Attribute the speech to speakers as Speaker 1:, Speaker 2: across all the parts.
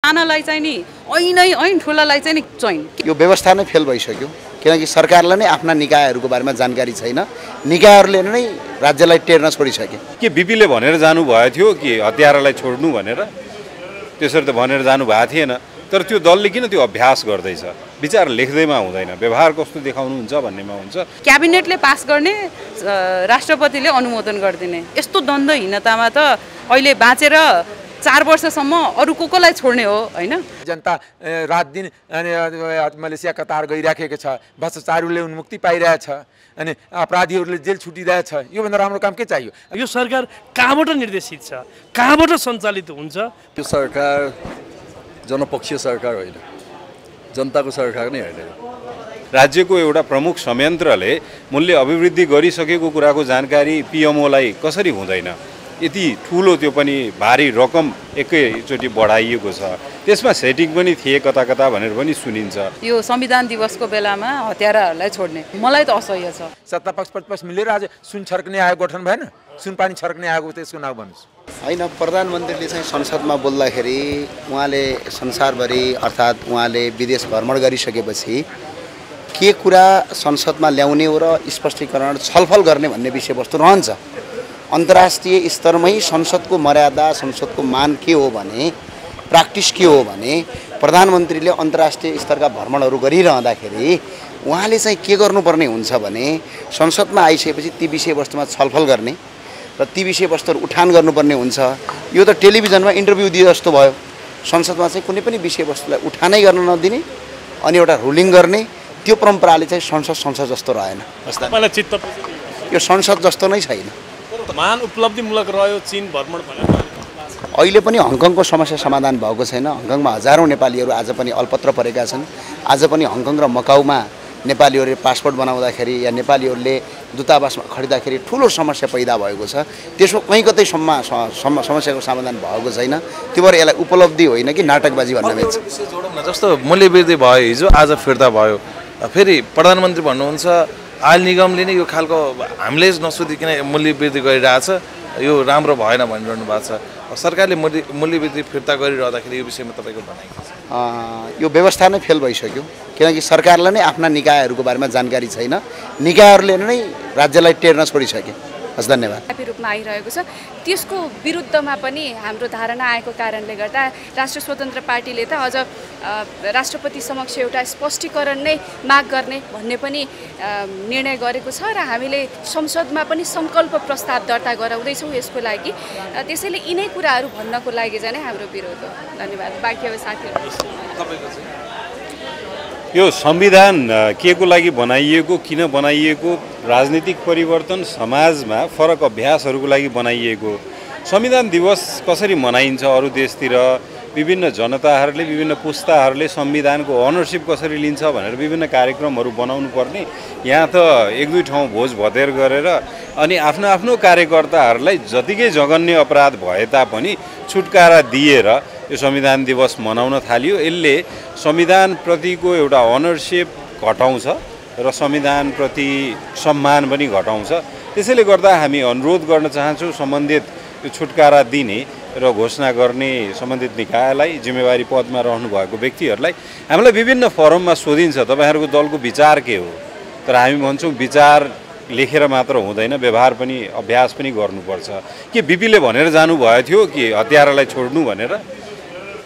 Speaker 1: सानालाई चाहिँ नि ऐन ठुलालाई चाहिँ नि चैन।
Speaker 2: यो व्यवस्था नै फेल भइसक्यो किनकि सरकारलाई नै आफ्ना निकायहरूको बारेमा जानकारी छैन, निकायहरूले नै राज्यलाई टेर्न छोडिसके।
Speaker 3: के बिपीले भनेर जानुभएको थियो कि हतियारालाई छोड्नु भनेर? त्यसरी त भनेर जानु भएको थिएन। तर त्यो दलले किन त्यो अभ्यास गर्दैछ? विचार लेख्दैमा हुँदैन, व्यवहार कस्तो देखाउनुहुन्छ भन्नेमा हुन्छ।
Speaker 1: क्याबिनेटले पास गर्ने, राष्ट्रपतिले अनुमोदन गरिदिने, यस्तो द्वन्द्वहीनतामा त अहिले बाँचेर 4 वर्षसम्म अरू कोलाई छोड्ने हो हैन?
Speaker 4: जनता रात दिन मलेसिया कतार गइराखेको छ, भ्रष्टाचारीले उन्मुक्ति पाइरहेछ, अनि अपराधीहरूले जेल छुटिरहेछ। योभन्दा राम्रो काम के चाहियो?
Speaker 5: यो सरकार कहाँबाट निर्देशित छ, कहाँबाट सञ्चालित हुन्छ?
Speaker 6: यो सरकार जनपक्षीय सरकार होइन, जनताको सरकार नै होइन।
Speaker 3: राज्यको एउटा प्रमुख संयन्त्रले मूल्य अभिवृद्धि गरिसकेको कुराको जानकारी पिएमओलाई कसरी हुँदैन? यति ठुलो त्यो पनि भारी रकम एकैचोटि बढाइएको छ, त्यसमा सेटिङ पनि थिए कता कता भनेर पनि सुनिन्छ।
Speaker 1: यो संविधान दिवसको बेलामा हत्याराहरूलाई छोड्ने मलाई त असह्य छ।
Speaker 4: सत्तापक्ष प्रतिपक्ष मिलेर आज सुन छर्कने आयोग गठन भएन? सुन पानी छर्कने आयोग त्यसको नाम भन्नुहोस्।
Speaker 2: होइन, प्रधानमन्त्रीले चाहिँ संसदमा बोल्दाखेरि उहाँले संसारभरि अर्थात् उहाँले विदेश भ्रमण गरिसकेपछि के कुरा संसदमा ल्याउने हो र स्पष्टीकरण छलफल गर्ने भन्ने विषयवस्तु रहन्छ। अन्तर्राष्ट्रिय स्तरमै संसदको मर्यादा, संसदको मान के हो भने, प्र्याक्टिस के हो भने, प्रधानमन्त्रीले अन्तर्राष्ट्रिय स्तरका भ्रमणहरू गरिरहँदाखेरि उहाँले चाहिँ के गर्नुपर्ने हुन्छ भने संसदमा आइसकेपछि ती विषयवस्तुमा छलफल गर्ने र ती विषयवस्तुहरू उठान गर्नुपर्ने हुन्छ। यो त टेलिभिजनमा इन्टरभ्यू दिए जस्तो भयो। संसदमा चाहिँ कुनै पनि विषयवस्तुलाई उठानै गर्न नदिने अनि एउटा रुलिङ गर्ने, त्यो परम्पराले चाहिँ संसद जस्तो रहेन। यो संसद जस्तो नै छैन।
Speaker 5: महान उपलब्धिमूलक रह्यो चीन भ्रमण भनेर
Speaker 2: अहिले पनि हङकङको समस्या समाधान भएको छैन। हङकङमा हजारौँ नेपालीहरू आज पनि अल्पत्र परेका छन्। आज पनि हङकङ र मकाउमा नेपालीहरूले पासपोर्ट बनाउँदाखेरि या नेपालीहरूले दूतावासमा खरिदाखेरि ठुलो समस्या पैदा भएको छ। त्यसको कहीँ कतै समस्याको समाधान भएको छैन। त्यो भएर यसलाई उपलब्धि होइन कि नाटकबाजी भन्न मिल्छ।
Speaker 6: जस्तो मूल्यवृद्धि भयो हिजो, आज फिर्ता भयो। फेरि प्रधानमन्त्री भन्नुहुन्छ आयल निगमले नै यो खालको हामीले नसोधिकन मूल्यवृद्धि गरिरहेछ, यो राम्रो भएन भनिरहनु भएको छ। सरकारले मूल्यवृद्धि फिर्ता गरिरहँदाखेरि यो विषयमा तपाईँको भनाइ के छ?
Speaker 2: यो व्यवस्था नै फेल भइसक्यो किनकि सरकारलाई नै आफ्ना निकायहरूको बारेमा जानकारी छैन, निकायहरूले नै राज्यलाई टेर्न छोडिसके। हस्, धन्यवाद।
Speaker 7: रूपमा आइरहेको छ, त्यसको विरुद्धमा पनि हाम्रो धारणा आएको कारणले गर्दा राष्ट्रिय स्वतन्त्र पार्टीले त अझ राष्ट्रपति समक्ष एउटा स्पष्टीकरण नै माग गर्ने भन्ने पनि निर्णय गरेको छ र हामीले संसदमा पनि संकल्प प्रस्ताव दर्ता गराउँदैछौँ यसको लागि। त्यसैले यिनै कुराहरू भन्नको लागि चाहिँ हाम्रो विरोध हो। धन्यवाद। बाँकी अब साथीहरू
Speaker 3: यो संविधान के को लागि बनाइएको, किन बनाइएको, राजनीतिक परिवर्तन, समाजमा फरक अभ्यासहरूको लागि बनाइएको। संविधान दिवस कसरी मनाइन्छ अरू देशतिर, विभिन्न जनताहरूले, विभिन्न पुस्ताहरूले संविधानको ओनरसिप कसरी लिन्छ भनेर विभिन्न कार्यक्रमहरू बनाउनु पर्ने। यहाँ त एक दुई ठाउँ भोज भतेर गरेर अनि आफ्नो आफ्नो कार्यकर्ताहरूलाई जतिकै जघन्य अपराध भए तापनि छुटकारा दिएर यो संविधान दिवस मनाउन थालियो। यसले संविधानप्रतिको एउटा ओनरसिप घटाउँछ र संविधानप्रति सम्मान पनि घटाउँछ। त्यसैले गर्दा हामी अनुरोध गर्न चाहन्छौँ सम्बन्धित यो छुटकारा दिने र घोषणा गर्ने सम्बन्धित निकायलाई, जिम्मेवारी पदमा रहनुभएको व्यक्तिहरूलाई हामीलाई विभिन्न फोरममा सोधिन्छ तपाईँहरूको दलको विचार के हो, तर हामी भन्छौँ विचार लेखेर मात्र हुँदैन, व्यवहार पनि अभ्यास पनि गर्नुपर्छ। के बिपीले भनेर जानुभएको थियो कि हतियारालाई छोड्नु भनेर?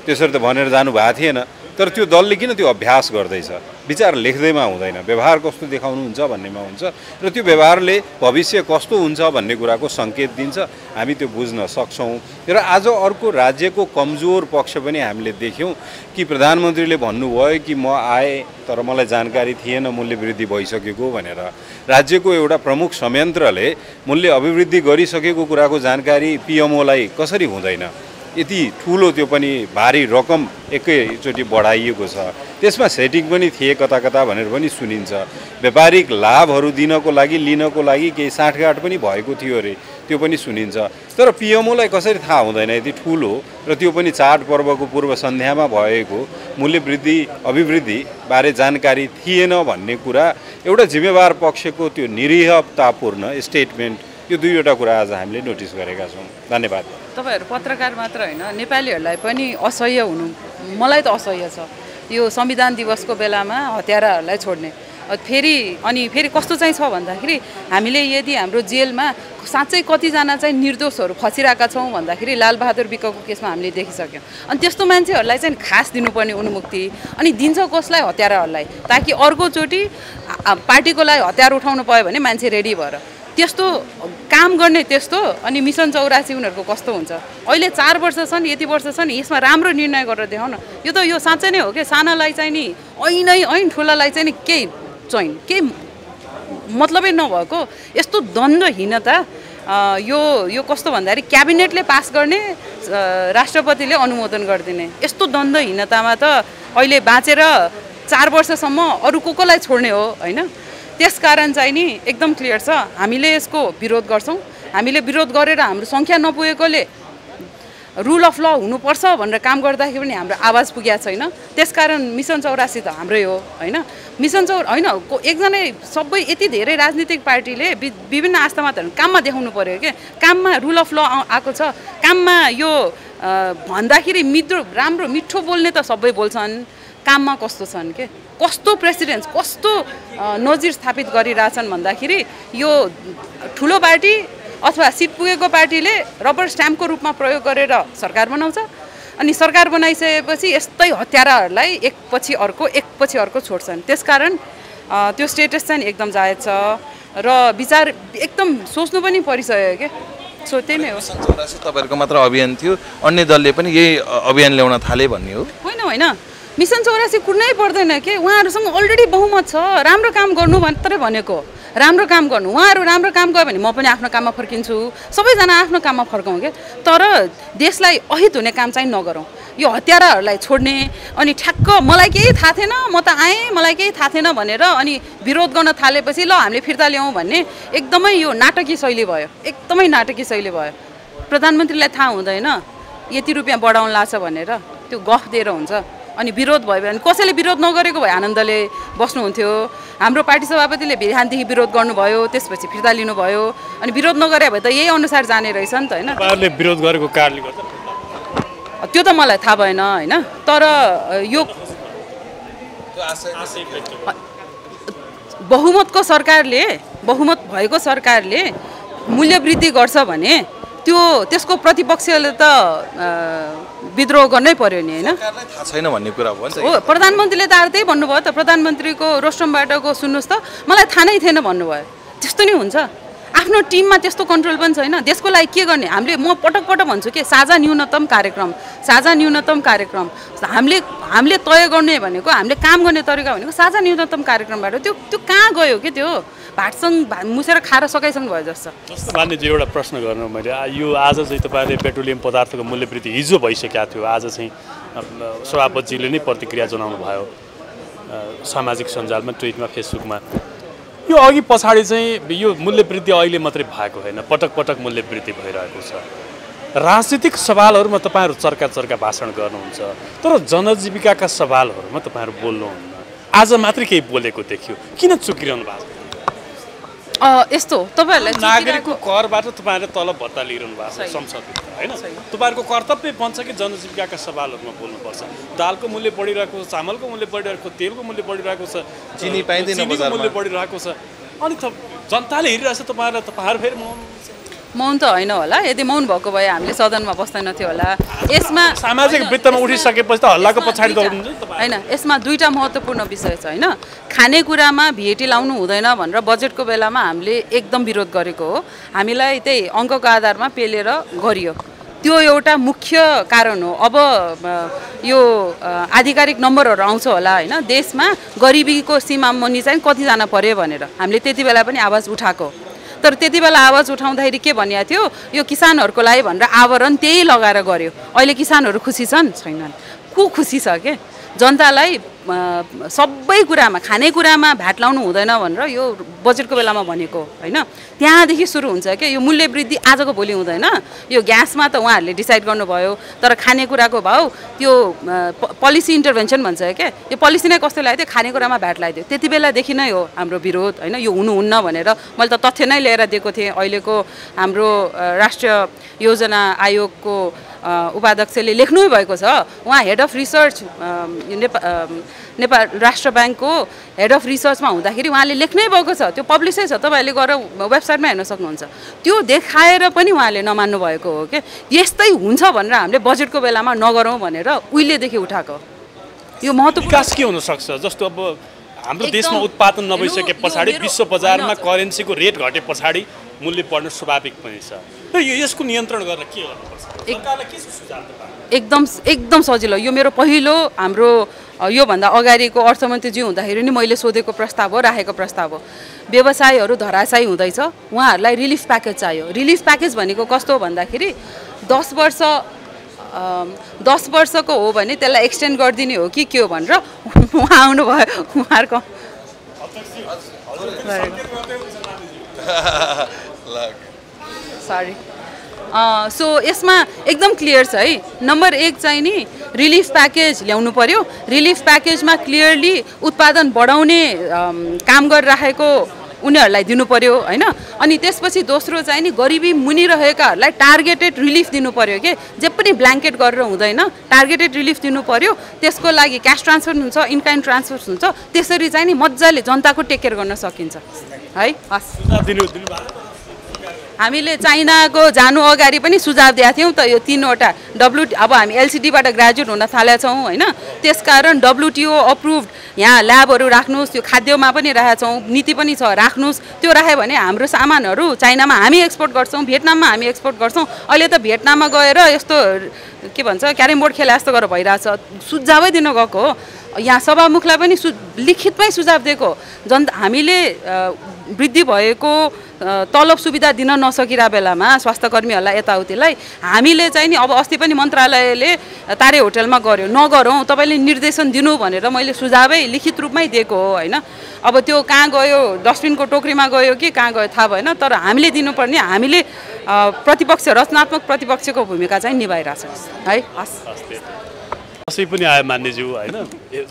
Speaker 3: त्यसरी त भनेर जानु भएको थिएन। तर त्यो दलले किन त्यो अभ्यास गर्दैछ? विचार लेख्दैमा हुँदैन, व्यवहार कस्तो देखाउनुहुन्छ भन्नेमा हुन्छ र त्यो व्यवहारले भविष्य कस्तो हुन्छ भन्ने कुराको सङ्केत दिन्छ। हामी त्यो बुझ्न सक्छौँ। र आज अर्को राज्यको कमजोर पक्ष पनि हामीले देख्यौँ कि प्रधानमन्त्रीले भन्नुभयो कि म आएँ तर मलाई जानकारी थिएन मूल्यवृद्धि भइसकेको भनेर। राज्यको एउटा प्रमुख संयन्त्रले मूल्य अभिवृद्धि गरिसकेको कुराको जानकारी पिएमओलाई कसरी हुँदैन? यति ठुलो त्यो पनि भारी रकम एकैचोटि बढाइएको छ, त्यसमा सेटिङ पनि थिए कता कता भनेर पनि सुनिन्छ। व्यापारिक लाभहरू दिनको लागि, लिनको लागि केही साँठगाँठ पनि भएको थियो अरे, त्यो पनि सुनिन्छ। तर पिएमओलाई कसरी थाहा हुँदैन यति ठुलो र त्यो पनि चाडपर्वको पूर्व सन्ध्यामा भएको मूल्यवृद्धि अभिवृद्धि बारे जानकारी थिएन भन्ने कुरा एउटा जिम्मेवार पक्षको त्यो निरीहतापूर्ण स्टेटमेन्ट, यो दुईवटा कुरा आज हामीले नोटिस गरेका छौँ। धन्यवाद।
Speaker 1: तपाईहरु पत्रकार मात्र हैन, नेपालीहरुलाई पनि असह्य हुनु मलाई त असह्य छ यो संविधान दिवसको बेलामा हत्याराहरूलाई छोड्ने। फेरि कस्तो चाहिँ छ भन्दाखेरि हामीले यदि हाम्रो जेलमा साँच्चै कतिजना चाहिँ निर्दोषहरू फसिरहेका छौँ भन्दाखेरि लालबहादुर विकको केसमा हामीले देखिसक्यौँ। अनि त्यस्तो मान्छेहरूलाई चाहिँ खास दिनुपर्ने उन्मुक्ति, अनि दिन्छ कसलाई? हत्याराहरूलाई, ताकि अर्कोचोटि पार्टीको लागि हतियार उठाउनु पायो भने मान्छे रेडी भएर त्यस्तो काम गर्ने। त्यस्तो अनि मिसन 84 उनीहरूको कस्तो हुन्छ? अहिले 4 वर्ष छन्, यति वर्ष छन्, यसमा राम्रो निर्णय गरेर देखाउन। यो साँच्चै नै हो कि सानालाई चाहिँ नि ऐन ठुलालाई चाहिँ नि केही मतलबै नभएको यस्तो द्वन्द्वहीनता। यो कस्तो भन्दाखेरि क्याबिनेटले पास गर्ने, राष्ट्रपतिले अनुमोदन गरिदिने, यस्तो द्वन्द्वहीनतामा त अहिले बाँचेर 4 वर्षसम्म अरू कोलाई छोड्ने हो होइन? त्यसकारण चाहिँ नि एकदम क्लियर छ, हामीले यसको विरोध गर्छौँ। हामीले विरोध गरेर हाम्रो सङ्ख्या नपुगेकोले रुल अफ ल हुनुपर्छ भनेर काम गर्दाखेरि पनि हाम्रो आवाज पुगेको छैन। त्यसकारण मिसन 84 त हाम्रै हो होइन? मिसन 84 होइन, एकजना सबै यति धेरै राजनीतिक पार्टीले विभिन्न आस्थामा काममा देखाउनु पर्यो के? काममा रुल अफ ल आएको छ, काममा यो भन्दाखेरि राम्रो मिठो बोल्ने त सबै बोल्छन्, काममा कस्तो छन् के? कस्तो प्रेसिडेन्ट, कस्तो नजिर स्थापित गरिरहेछन् भन्दाखेरि यो ठुलो पार्टी अथवा सिट पुगेको पार्टीले रबर स्ट्याम्पको रूपमा प्रयोग गरेर सरकार बनाउँछ, अनि सरकार बनाइसकेपछि यस्तै हत्याराहरूलाई एकपछि अर्को छोड्छन्। त्यसकारण त्यो स्टेटस चाहिँ एकदम जायज छ र विचार एकदम सोच्नु पनि परिसक्यो के? सो त्यही नै हो।
Speaker 6: तपाईँहरूको मात्र अभियान थियो, अन्य दलले पनि यही अभियान ल्याउन थाले भन्ने हो?
Speaker 1: होइन, मिसन 84 कुर्नै पर्दैन के? उहाँहरूसँग अलरेडी बहुमत छ। राम्रो काम गर्नु मात्रै भनेको, राम्रो काम गर्नु। उहाँहरू राम्रो काम गयो भने म पनि आफ्नो काममा फर्किन्छु, सबैजना आफ्नो काममा फर्काउँ के? तर देशलाई अहित हुने काम चाहिँ नगरौँ। यो हत्याराहरूलाई छोड्ने, अनि ठ्याक्क मलाई केही थाहा थिएन, म त आएँ, मलाई केही थाहा थिएन भनेर अनि विरोध गर्न थालेपछि ल हामीले फिर्ता ल्याउँ भन्ने एकदमै यो नाटकीय शैली भयो, एकदमै नाटकीय शैली भयो। प्रधानमन्त्रीलाई थाहा हुँदैन यति रुपियाँ बढाउन लाग्छ भनेर, त्यो गफ दिएर हुन्छ। अनि विरोध भयो भने कसैले विरोध नगरेको भए आनन्दले बस्नुहुन्थ्यो। हाम्रो पार्टी सभापतिले बिहानदेखि विरोध गर्नुभयो, त्यसपछि फिर्ता लिनुभयो, अनि विरोध नगरे भए त यही अनुसार जाने रहेछ नि त होइन?
Speaker 5: उहाँहरूले विरोध गरेको कारणले गर्दा
Speaker 1: त्यो त मलाई थाहा भएन होइन? तर यो बहुमत भएको सरकारले मूल्य वृद्धि गर्छ भने त्यसको प्रतिपक्षले त विद्रोह गर्नै पर्यो नि होइन?
Speaker 6: थाहा छैन भन्ने कुरा हो नि त।
Speaker 1: हो, प्रधानमन्त्रीले त त्यही भन्नुभयो त, प्रधानमन्त्रीको रोस्टमबाटको सुन्नुहोस् त, मलाई थाहा नै थिएन भन्नुभयो। त्यस्तो नि हुन्छ? आफ्नो टिममा त्यस्तो कन्ट्रोल पनि छैन। देशको लागि के गर्ने? म पटक भन्छु कि साझा न्यूनतम कार्यक्रम हामीले तय गर्ने भनेको, हामीले काम गर्ने तरिका भनेको साझा न्यूनतम कार्यक्रमबाट। त्यो कहाँ गयो के? त्यो भाटसँग मुसेर खाएर सकाइसँग भयो जस्तो।
Speaker 5: मान्यजी, एउटा प्रश्न गर्नु मैले, यो आज चाहिँ तपाईँले पेट्रोलियम पदार्थको मूल्यवृद्धि हिजो भइसकेको थियो, आज चाहिँ सभापतिजीले नै प्रतिक्रिया जनाउनु भयो सामाजिक सञ्जालमा, ट्विटमा, फेसबुकमा। यो अघि पछाडि चाहिँ यो मूल्यवृद्धि अहिले मात्रै भएको होइन, पटक मूल्यवृद्धि भइरहेको छ। राजनीतिक सवालहरूमा तपाईँहरू चर्का भाषण गर्नुहुन्छ, तर जनजीविकाका सवालहरूमा तपाईँहरू बोल्नुहुन्न। आज मात्रै केही बोलेको देखियो, किन चुकिरहनु भएको?
Speaker 1: यस्तो तपाईँहरूलाई
Speaker 5: नागरिकको करबाट तपाईँहरूले तलब भत्ता लिइरहनु भएको छ संसदभित्र होइन? तपाईँहरूको कर्तव्य बन्छ कि जनजीविकाका सवालहरूमा बोल्नुपर्छ। दालको मूल्य बढिरहेको छ, चामलको मूल्य बढिरहेको छ, तेलको मूल्य बढिरहेको छ,
Speaker 6: चिनी पाइँदैन बजारमा,
Speaker 5: मूल्य बढिरहेको छ, अनि जनताले हेरिरहेछ तपाईँहरू फेरि
Speaker 1: मौन त होइन होला। यदि मौन भएको भए हामीले सदनमा बस्दैनथ्यो होला। यसमा
Speaker 5: सामाजिक वृत्तमा उठिसकेपछि त हल्लाको पछाडि दौड्नुहुन्छ
Speaker 1: होइन? यसमा दुईवटा महत्त्वपूर्ण विषय छ होइन? खानेकुरामा VAT लाउनु हुँदैन भनेर बजेटको बेलामा हामीले एकदम विरोध गरेको हो। हामीलाई त्यही अङ्कको आधारमा पेलेर गरियो, त्यो एउटा मुख्य कारण हो। अब यो आधिकारिक नम्बरहरू आउँछ होला होइन? देशमा गरिबीको सीमा मुनि चाहिँ कतिजना पर्यो भनेर हामीले त्यति बेला पनि आवाज उठाएको। तर त्यति बेला आवाज उठाउँदाखेरि के भनिएको थियो? यो किसानहरूको लागि भनेर आवरण त्यही लगाएर गर्यो। अहिले किसानहरू खुसी छन्? छैनन्। को खुसी छ के? जनतालाई सबै कुरामा खानेकुरामा भ्याट लाउनु हुँदैन भनेर यो बजेटको बेलामा भनेको होइन। त्यहाँदेखि सुरु हुन्छ क्या यो मूल्य वृद्धि आजको भोलि हुँदैन। यो ग्यासमा त उहाँहरूले डिसाइड गर्नुभयो, तर खानेकुराको भाउ त्यो पोलिसी इन्टरभेन्सन भन्छ क्या, यो पोलिसी नै कस्तो लगाइदियो, खानेकुरामा भ्याट लगाइदियो। त्यति बेलादेखि नै हो हाम्रो विरोध होइन, यो हुनुहुन्न भनेर मैले त तथ्य नै लिएर दिएको थिएँ। अहिलेको हाम्रो राष्ट्रिय योजना आयोगको उपाध्यक्षले लेख्नु भएको छ, उहाँ हेड अफ रिसर्च नेपाल राष्ट्र ब्याङ्कको हेड अफ रिसर्चमा हुँदाखेरि उहाँले लेख्नै भएको छ, त्यो पब्लिसै छ, तपाईँहरूले गएर वेबसाइटमा हेर्न सक्नुहुन्छ। त्यो देखाएर पनि उहाँले नमान्नु भएको हो कि यस्तै हुन्छ भनेर हामीले बजेटको बेलामा नगरौँ भनेर उहिलेदेखि उठाएको। यो महत्त्वपूर्ण
Speaker 5: विकास के हुनसक्छ? जस्तो अब हाम्रो देशमा उत्पादन नभइसके पछाडि विश्व बजारमा करेन्सीको रेट घटे पछाडि मूल्य बढ्नु स्वाभाविक पनि छ। र यसको नियन्त्रण गर्न के गर्नुपर्छ? सरकारलाई के सुझाव दिनुहुन्छ?
Speaker 1: एकदम सजिलो। यो मेरो पहिलो हाम्रो योभन्दा अगाडिको अर्थमन्त्रीजी हुँदाखेरि नि मैले सोधेको प्रस्ताव हो, राखेको प्रस्ताव हो। व्यवसायहरू धराशायी हुँदैछ, उहाँहरूलाई रिलिफ प्याकेज चाहियो। रिलिफ प्याकेज भनेको कस्तो हो भन्दाखेरि 10 वर्षको हो भने त्यसलाई एक्सटेन्ड गरिदिने हो कि के हो भनेर उहाँ आउनुभयो। उहाँहरूको सरी सो यसमा एकदम क्लियर छ है। नम्बर 1 चाहिँ नि रिलिफ प्याकेज ल्याउनु पर्यो। रिलिफ प्याकेजमा क्लियरली उत्पादन बढाउने काम गरिराखेको उनीहरूलाई दिनु पर्यो होइन। अनि त्यसपछि दोस्रो चाहिँ नि गरिबी मुनि रहेकाहरूलाई टार्गेटेड रिलिफ दिनु पर्यो के, जे पनि ब्ल्याङ्केट गरेर हुँदैन, टार्गेटेड रिलिफ दिनु पर्यो। त्यसको लागि क्यास ट्रान्सफर हुन्छ, इनकाइन्ड ट्रान्सफर हुन्छ। त्यसरी चाहिँ नि मजाले जनताको टेक केयर गर्न सकिन्छ है। हस्, हामीले चाइनाको जानु अगाडि पनि सुझाव दिएका थियौँ त। यो 3वटा अब हामी एलसिडीबाट ग्रेजुएट हुन थालेका छौँ होइन, त्यसकारण WTO अप्रुभड यहाँ ल्याबहरू राख्नुहोस्, त्यो खाद्यमा पनि राखेका छौँ, नीति पनि छ, राख्नुहोस्। त्यो राख्यो भने हाम्रो सामानहरू चाइनामा हामी एक्सपोर्ट गर्छौँ, भियतनाममा हामी एक्सपोर्ट गर्छौँ। अहिले त भियतनाममा गएर यस्तो के भन्छ क्यारम बोर्ड खेला जस्तो गरेर भइरहेछ। सुझावै दिन गएको हो, यहाँ सभामुखलाई पनि लिखितमै सुझाव दिएको। हामीले वृद्धि भएको तलब सुविधा दिन नसकिरहेको बेलामा स्वास्थ्यकर्मीहरूलाई यताउतिलाई हामीले चाहिँ नि अब अस्ति पनि मन्त्रालयले तारे होटलमा गर्यो, नगरौँ, तपाईँले निर्देशन दिनु भनेर मैले सुझावै लिखित रूपमै दिएको हो होइन। अब त्यो कहाँ गयो, डस्टबिनको टोकरीमा गयो कि कहाँ गयो थाहा भएन, तर हामीले दिनुपर्ने, हामीले प्रतिपक्ष रचनात्मक प्रतिपक्षको भूमिका चाहिँ निभाइरहेछौँ है। हस्,
Speaker 5: कसै पनि आयो मान्यज्यू होइन।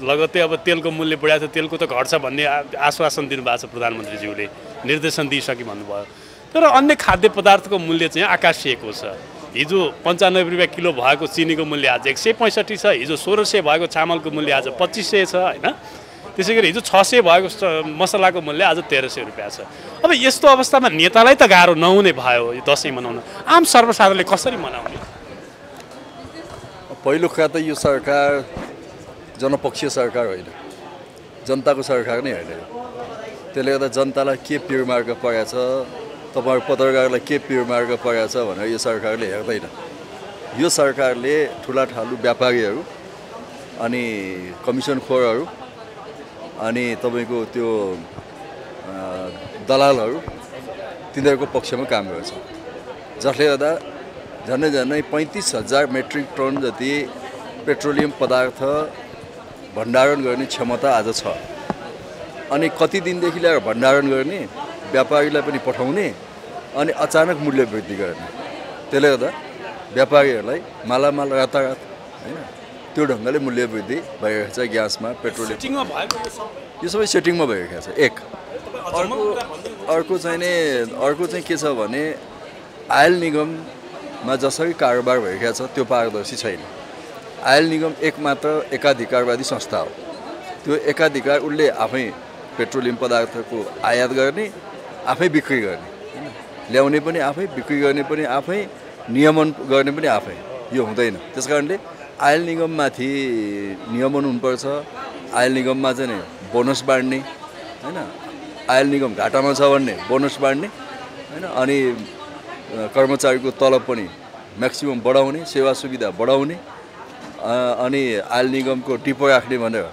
Speaker 5: लगत्तै अब तेलको मूल्य बढाएको छ, तेलको त घट्छ भन्ने आश्वासन दिनुभएको छ प्रधानमन्त्रीज्यूले, निर्देशन दिइसके भन्नुभयो। तर अन्य खाद्य पदार्थको मूल्य चाहिँ आकाशिएको छ। हिजो 95 रुपियाँ किलो भएको चिनीको मूल्य आज 165 छ, हिजो 1600 भएको चामलको मूल्य आज 2500 छ होइन। त्यसै गरी हिजो 600 भएको मसलाको मूल्य आज 1300 रुपियाँ छ। अब यस्तो अवस्थामा नेतालाई त गाह्रो नहुने भयो यो दसैँ मनाउन, आम सर्वसाधारणले कसरी मनाउने?
Speaker 8: पहिलो कुरा त यो सरकार जनपक्षीय सरकार होइन, जनताको सरकार नै होइन। त्यसले गर्दा जनतालाई के पिरमार्ग परेको छ, तपाईँहरू पत्रकारलाई के पिरमार्ग परेको छ भनेर यो सरकारले हेर्दैन। यो सरकारले ठुला ठालु व्यापारीहरू अनि कमिसनखोरहरू अनि तपाईँको त्यो दलालहरू तिनीहरूको पक्षमा काम गर्छ, जसले गर्दा झन्डै 35,000 मेट्रिक टन जति पेट्रोलियम पदार्थ भण्डारण गर्ने क्षमता आज छ। अनि कति दिनदेखि ल्याएर भण्डारण गर्ने, व्यापारीलाई पनि पठाउने अनि अचानक मूल्य वृद्धि गर्ने। त्यसले गर्दा व्यापारीहरूलाई मालामाल रातारात होइन त्यो ढङ्गले मूल्य वृद्धि भइरहेको छ। ग्यासमा, पेट्रोलियम, यो सबै सेटिङमा भइरहेको छ। एक अर्को चाहिँ के छ भने आयल निगममा जसरी कारोबार भइरहेको छ त्यो पारदर्शी छैन। आयल निगम एक मात्र एकाधिकारवादी संस्था हो। त्यो एकाधिकार उसले आफै पेट्रोलियम पदार्थको आयात गर्ने, आफै बिक्री गर्ने, ल्याउने पनि आफै, बिक्री गर्ने पनि आफै, नियमन गर्ने पनि आफै। यो हुँदैन। त्यस कारणले आयल निगममाथि नियमन हुनुपर्छ। आयल निगममा चाहिँ बोनस बाँड्ने होइन, आयल निगम घाटामा छ भन्ने बोनस बाँड्ने होइन, अनि कर्मचारीको तलब पनि म्याक्सिमम बढाउने, सेवा सुविधा बढाउने, अनि आयल निगमको टिपो राख्ने भनेर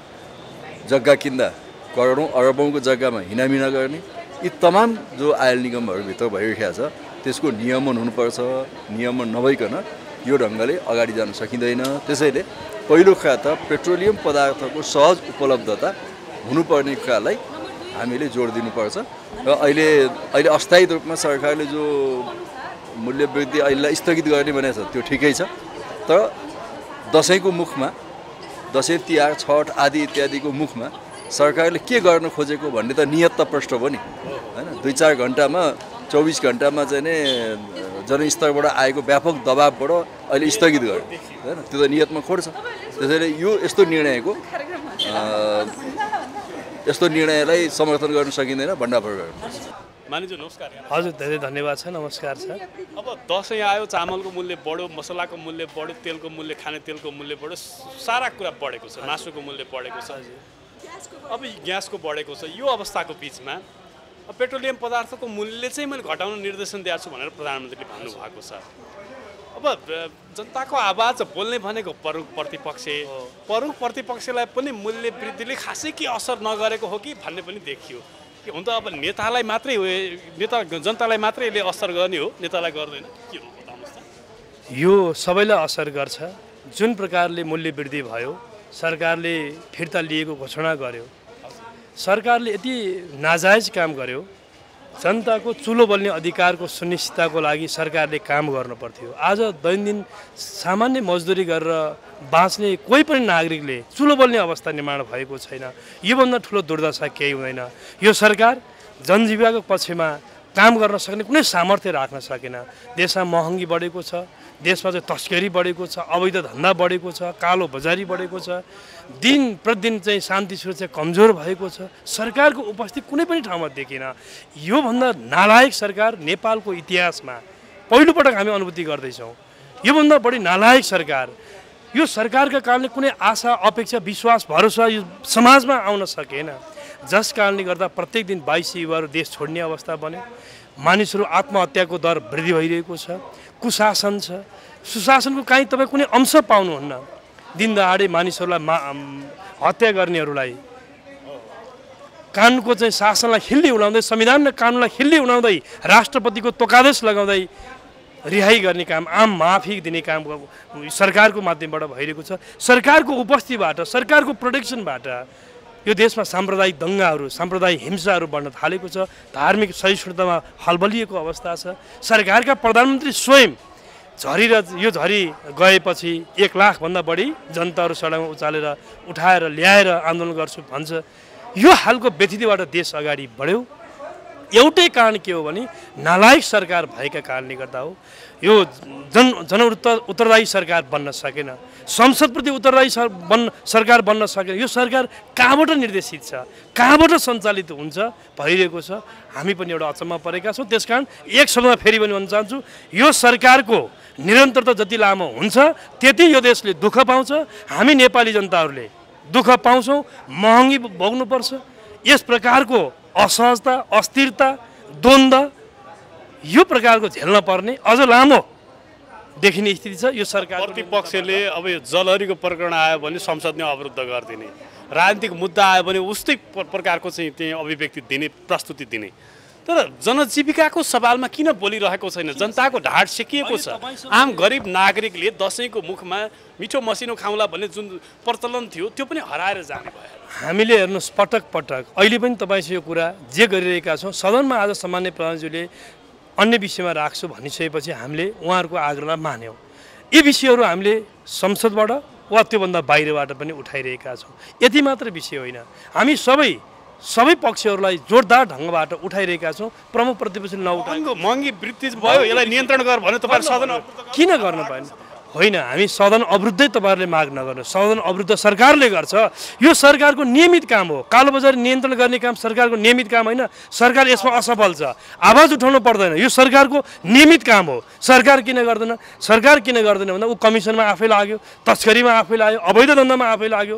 Speaker 8: जग्गा किन्दा करोडौँ अरबौँको जग्गामा हिनामिना गर्ने, यी तमाम जो आयल निगमहरूभित्र भइरहेको छ त्यसको नियमन हुनुपर्छ। नियमन नभइकन यो ढङ्गले अगाडि जान सकिँदैन। त्यसैले पहिलो कुरा त पेट्रोलियम पदार्थको सहज उपलब्धता हुनुपर्ने कुरालाई हामीले जोड दिनुपर्छ र अहिले अस्थायी रूपमा सरकारले जो मूल्य वृद्धि अहिलेलाई स्थगित गर्ने भनेको छ त्यो ठिकै छ, तर दसैँको मुखमा, दसैँ तिहार छठ आदि इत्यादिको मुखमा सरकारले के गर्न खोजेको भन्ने त नियत त प्रष्ट भयो नि हैन। 2-4 घण्टामा 24 घण्टामा चाहिँ नि जनस्तरबाट आएको व्यापक दबावबाट अहिले स्थगित गर्यो हैन, त्यो त नियतमा खोड छ। त्यसैले यस्तो निर्णयलाई समर्थन गर्न सकिँदैन, भण्डाफोड गर्नुपर्छ।
Speaker 5: मानिजू नमस्कार।
Speaker 9: हजुर धेरै धन्यवाद छ, नमस्कार छ।
Speaker 5: अब दसैँ आयो, चामलको मूल्य बढ्यो, मसलाको मूल्य बढ्यो, तेलको मूल्य, खाने तेलको मूल्य बढ्यो, सारा कुरा बढेको छ, मासुको मूल्य बढेको छ, अब ग्यासको बढेको छ। यो अवस्थाको बिचमा पेट्रोलियम पदार्थको मूल्य चाहिँ मैले घटाउन निर्देशन दिएको छु भनेर प्रधानमन्त्रीले भन्नुभएको छ। अब जनताको आवाज बोल्ने भनेको प्रमुख प्रतिपक्षलाई पनि मूल्य वृद्धिले खासै के असर नगरेको हो कि भन्ने पनि देखियो। हुन त अब नेतालाई मात्रै जनतालाई मात्रै यसले असर गर्ने हो, नेतालाई गर्दैन के हो बताउनुहोस् त?
Speaker 9: यो सबैलाई असर गर्छ। जुन प्रकारले मूल्य वृद्धि भयो, सरकारले फिर्ता लिएको घोषणा गर्यो, सरकारले यति नाजायज काम गर्यो, जनताको चुलो बल्ने अधिकारको सुनिश्चितताको लागि सरकारले काम गर्नु पर्थ्यो। आज दैनन्दिन सामान्य मजदुरी गरेर बाँच्ने कोही पनि नागरिकले चुलो बल्ने अवस्था निर्माण भएको छैन। योभन्दा ठुलो दुर्दशा केही हुँदैन। यो सरकार जनजीविकाको पक्षमा काम गर्न सक्ने कुनै सामर्थ्य राख्न सकेन। देशमा महँगी बढेको छ, देशमा चाहिँ तस्करी बढेको छ, अवैध धन्दा बढेको छ, कालो बजारी बढेको छ, दिन प्रतिदिन चाहिँ शान्ति सुरक्षा कमजोर भएको छ। सरकारको उपस्थिति कुनै पनि ठाउँमा देखिन। योभन्दा नालायक सरकार नेपालको इतिहासमा पहिलोपटक हामी अनुभूति गर्दैछौँ। योभन्दा बढी नालायक सरकार, यो सरकारका कारणले कुनै आशा अपेक्षा विश्वास भरोसा यो समाजमा आउन सकेन, जस कारणले गर्दा प्रत्येक दिन 22 युवाहरू देश छोड्ने अवस्था बन्यो। मानिसहरू आत्महत्याको दर वृद्धि भइरहेको छ। कुशासन छ, सुशासनको काहीँ तपाईँ कुनै अंश पाउनुहुन्न। दिनदहाडे मानिसहरूलाई हत्या गर्नेहरूलाई कानुनको चाहिँ शासनलाई खिल्ली उडाउँदै, संविधान र कानुनलाई खिल्ली उडाउँदै, राष्ट्रपतिको तोकादेश लगाउँदै रिहाई गर्ने काम, आम माफी दिने काम सरकारको माध्यमबाट भइरहेको छ। सरकारको उपस्थितिबाट, सरकारको प्रोटेक्सनबाट यो देशमा साम्प्रदायिक दङ्गाहरू, साम्प्रदायिक हिंसाहरू बढ्न थालेको छ। धार्मिक सहिष्णुतामा हलबलिएको अवस्था छ। सरकारका प्रधानमन्त्री स्वयं यो झरी गएपछि 1 लाखभन्दा बढी जनताहरू सडकमा उठाएर ल्याएर आन्दोलन गर्छु भन्छ। यो हालको व्यथितिबाट देश अगाडि बढ्यो। एउटै कारण के हो भने नालायक सरकार भएका कारणले गर्दा हो। यो उत्तरदायी सरकार बन्न सकेन, संसदप्रति उत्तरदायी सरकार बन्न सकेन। यो सरकार कहाँबाट निर्देशित छ, कहाँबाट सञ्चालित हुन्छ भइरहेको छ। हामी पनि एउटा अचम्म परेका छौँ। त्यसकारण एक शब्दमा फेरि पनि भन्न चाहन्छु, यो सरकारको निरन्तरता जति लामो हुन्छ त्यति यो देशले दुःख पाउँछ। हामी नेपाली जनताहरूले दुःख पाउँछौँ, महँगी भोग्नुपर्छ। यस प्रकारको असहजता, अस्थिरता, द्वन्द्व यो प्रकारको झेल्न पर्ने अझ लामो देखिने स्थिति छ। यो सरकार
Speaker 5: प्रतिपक्षले अब यो जलहरीको प्रकरण आयो भने संसद नै अवरुद्ध गरिदिने, राजनीतिक मुद्दा आयो भने उस्तै प्रकारको चाहिँ त्यही अभिव्यक्ति दिने, प्रस्तुति दिने। तर जनजीविकाको सवालमा किन बोलिरहेको छैन? जनताको ढाड सेकिएको छ। आम गरिब नागरिकले दसैँको मुखमा मिठो मसिनो खाउँला भन्ने जुन प्रचलन थियो त्यो पनि हराएर जाने भयो।
Speaker 9: हामीले हेर्नुहोस्, पटक पटक अहिले पनि तपाईँसँग यो कुरा जे गरिरहेका छौँ, सदनमा आज सामान्य प्रधानज्यूले अन्य विषयमा राख्छु भनिसकेपछि हामीले उहाँहरूको आग्रहलाई मान्यौँ। यी विषयहरू हामीले संसदबाट वा त्योभन्दा बाहिरबाट पनि उठाइरहेका छौँ। यति मात्र विषय होइन, हामी सबै पक्षहरूलाई जोरदार ढङ्गबाट उठाइरहेका छौँ। प्रमुख प्रतिपक्षले नउठाएको
Speaker 5: महँगी वृद्धि भयो, यसलाई नियन्त्रण गर भने तपाईहरु सदन
Speaker 9: किन गर्न भएन? होइन, हामी सदन अवरुद्धै तपाईँहरूले माग नगर्नु। सदन अवरुद्ध सरकारले गर्छ। यो सरकारको नियमित काम हो। कालोबजारी नियन्त्रण गर्ने काम सरकारको नियमित काम होइन। सरकार यसमा असफल छ, आवाज उठाउनु पर्दैन। यो सरकारको नियमित काम हो। सरकार किन गर्दैन भन्दा ऊ कमिसनमा आफै लाग्यो, तस्करीमा आफै लाग्यो, अवैध धन्दामा आफै लाग्यो,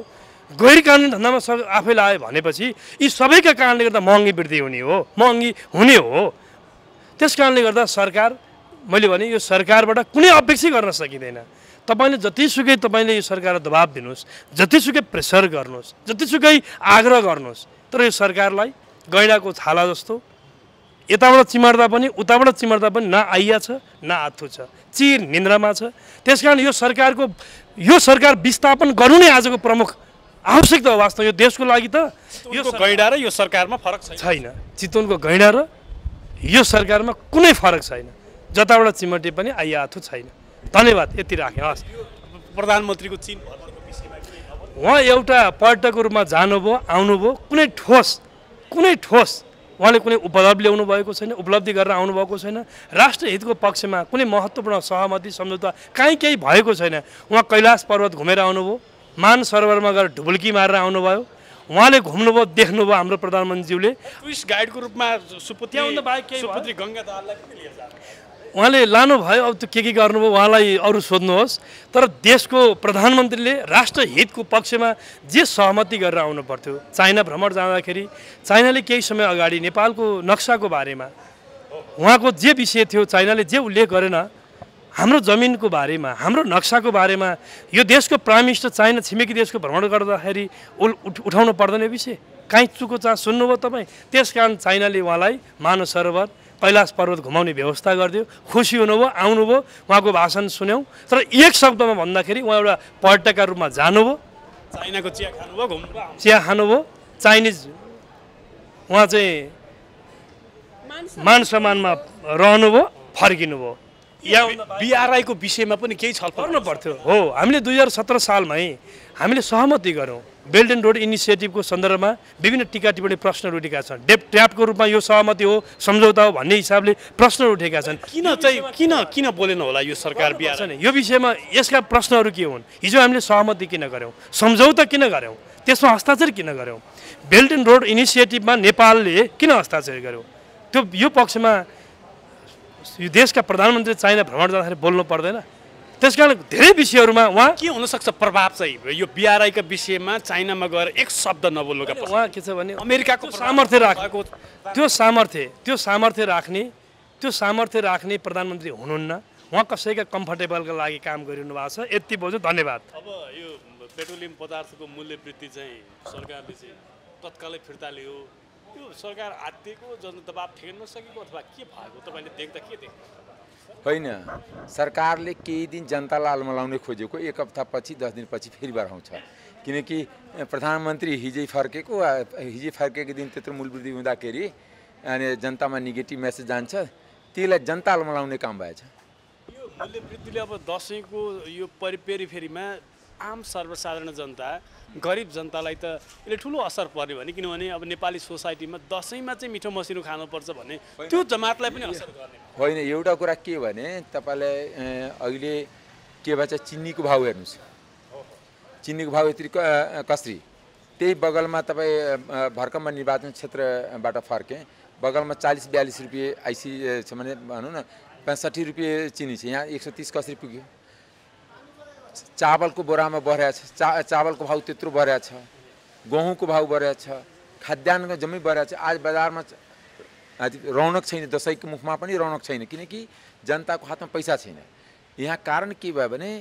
Speaker 9: गैर कानुनी धन्दामा आफै लाग्यो भनेपछि यी सबैका कारणले गर्दा महँगी वृद्धि हुने हो। त्यस कारणले गर्दा सरकार, मैले भने यो सरकारबाट कुनै अपेक्षा गर्न सकिँदैन। तपाईँले जतिसुकै तपाईँले यो सरकारलाई दबाब दिनुहोस्, जतिसुकै प्रेसर गर्नुहोस्, जतिसुकै आग्रह गर्नुहोस्, तर यो सरकारलाई गैँडाको छाला जस्तो यताबाट चिमर्दा पनि उताबाट चिमर्दा पनि न आइया छ न आथो छ, चिर निन्द्रामा छ। त्यसकारण यो सरकार विस्थापन गर्नु नै आजको प्रमुख आवश्यकता हो। वास्तव यो देशको लागि त
Speaker 5: यो गैँडा र यो सरकारमा फरक
Speaker 9: छैन। चितवनको गैँडा र यो सरकारमा कुनै फरक छैन। जताबाट चिमटे पनि आइया आथो छैन। धन्यवाद, यति राखेँ। हस्,
Speaker 5: प्रधानमन्त्रीको चीन
Speaker 9: उहाँ एउटा पर्यटकको रूपमा जानुभयो, आउनुभयो, कुनै ठोस उहाँले कुनै उपलब्धि ल्याउनु भएको छैन, उपलब्धि गरेर आउनुभएको छैन। राष्ट्र हितको पक्षमा कुनै महत्त्वपूर्ण सहमति सम्झौता केही भएको छैन। उहाँ कैलाश पर्वत घुमेर आउनुभयो, मान सरोवरमा गएर ढुबुल्की मारेर आउनुभयो, उहाँले घुम्नुभयो, देख्नुभयो। हाम्रो प्रधानमन्त्रीज्यूले
Speaker 5: टुरिस्ट गाइडको रूपमा सुपुत्री गङ्गा दाहाललाई पनि लिएर जानु,
Speaker 9: उहाँले लानुभयो। अब त्यो के गर्नुभयो उहाँलाई अरू सोध्नुहोस्। तर देशको प्रधानमन्त्रीले राष्ट्र हितको पक्षमा जे सहमति गरेर आउनु पर्थ्यो। चाइना भ्रमण जाँदाखेरि चाइनाले केही समय अगाडि नेपालको नक्साको बारेमा उहाँको जे विषय थियो, चाइनाले जे उल्लेख गरेन, हाम्रो जमिनको बारेमा, हाम्रो नक्साको बारेमा यो देशको प्राइम मिनिस्टर चाइना छिमेकी देशको भ्रमण गर्दाखेरि उठाउनु पर्दैन विषय। काहीँ चुको चान्स सुन्नुभयो तपाईँ? त्यसकारण चाइनाले उहाँलाई मानव सरोवर कैलाश पर्वत घुमाउने व्यवस्था गरिदियो। खुसी हुनुभयो, आउनुभयो, उहाँको भाषण सुन्यौँ। तर एक शब्दमा भन्दाखेरि उहाँ एउटा पर्यटकका रूपमा जानुभयो,
Speaker 5: चाइनाको चिया खानुभयो, घुम्नुभयो,
Speaker 9: चिया खानुभयो, चाइनिज उहाँ चाहिँ मान सम्मानमा रहनुभयो, फर्किनुभयो।
Speaker 5: BRI को विषयमा पनि केही छलफल
Speaker 9: गर्नु पर्थ्यो। हो, हामीले 2017 सालमै हामीले सहमति गऱ्यौँ। बेल्ट एन्ड रोड इनिसिएटिभको सन्दर्भमा विभिन्न टिका टिप्पणी प्रश्नहरू उठेका छन्। ट्र्यापको रूपमा यो सहमति हो, सम्झौता हो भन्ने हिसाबले प्रश्नहरू उठेका छन्।
Speaker 5: किन बोलेन होला यो सरकार BRI?
Speaker 9: यो विषयमा यसका प्रश्नहरू के हुन्? हिजो हामीले सहमति किन गऱ्यौँ, सम्झौता किन गऱ्यौँ, त्यसमा हस्ताक्षर किन गऱ्यौँ? बेल्ट एन्ड रोड इनिसिएटिभमा नेपालले किन हस्ताक्षर गर्यो? त्यो यो पक्षमा यो देशका प्रधानमन्त्री चाइना भ्रमण जाँदाखेरि बोल्नु पर्दैन? त्यसकारण धेरै विषयहरूमा उहाँ
Speaker 5: के हुनसक्छ प्रभाव चाहिँ यो BRI का विषयमा चाइनामा गएर एक शब्द नबोल्नुका पछि
Speaker 9: उहाँ के छ भने
Speaker 5: अमेरिकाको
Speaker 9: सामर्थ्य राखेको त्यो सामर्थ्य राख्ने प्रधानमन्त्री हुनुहुन्न। उहाँ कसैका कम्फर्टेबलका लागि काम गरिरहनु भएको छ। यति बुझ्नु, धन्यवाद।
Speaker 5: अब यो पेट्रोलियम पदार्थको मूल्य वृद्धि चाहिँ सरकारले चाहिँ तत्कालै फिर्ता लियो, यो सरकार आत्तिको जनदबाब ठेक्न नसकेको अथवा के भएको तपाईँले देख्दा के देख्नु?
Speaker 4: होइन, सरकारले केही दिन जनतालाई अलमलाउने खोजेको, एक हप्तापछि 10 दिनपछि फेरि बढाउँछ। किनकि प्रधानमन्त्री हिजै फर्केको दिन त्यत्रो मूल्यवृद्धि हुँदाखेरि अनि जनतामा नेगेटिभ मेसेज जान्छ, त्यसलाई जनता अलमलाउने काम भएछ।
Speaker 5: यो मूल्यवृद्धिले अब दसैँको यो पेरिफेरीमा आम सर्वसाधारण जनता, गरिब जनतालाई त यसले ठुलो असर पर्यो भने, किनभने अब नेपाली सोसाइटीमा दसैँमा चाहिँ मिठो मसिनो खानुपर्छ भन्ने त्यो जमातलाई पनि असर गर्ने
Speaker 4: होइन। एउटा कुरा के भने तपाईँलाई अहिले के भन्छ, चिनीको भाउ हेर्नुहोस्, चिनीको भाउ यति कसरी। त्यही बगलमा तपाईँ भर्खरमा निर्वाचन क्षेत्रबाट फर्केँ, बगलमा 40-42 रुपियाँ आइसी छ भने भनौँ न, 65 रुपियाँ चिनी छ, यहाँ 130 कसरी पुग्यो। चावलको बोरामा बढेको छ, चावलको भाउ त्यत्रो बढेको छ, गहुँको भाउ बढेको छ, खाद्यान्नको जम्मै बढेको छ। आज बजारमा रौनक छैन, दसैँको मुखमा पनि रौनक छैन, किनकि जनताको हातमा पैसा छैन। यहाँ कारण के भयो भने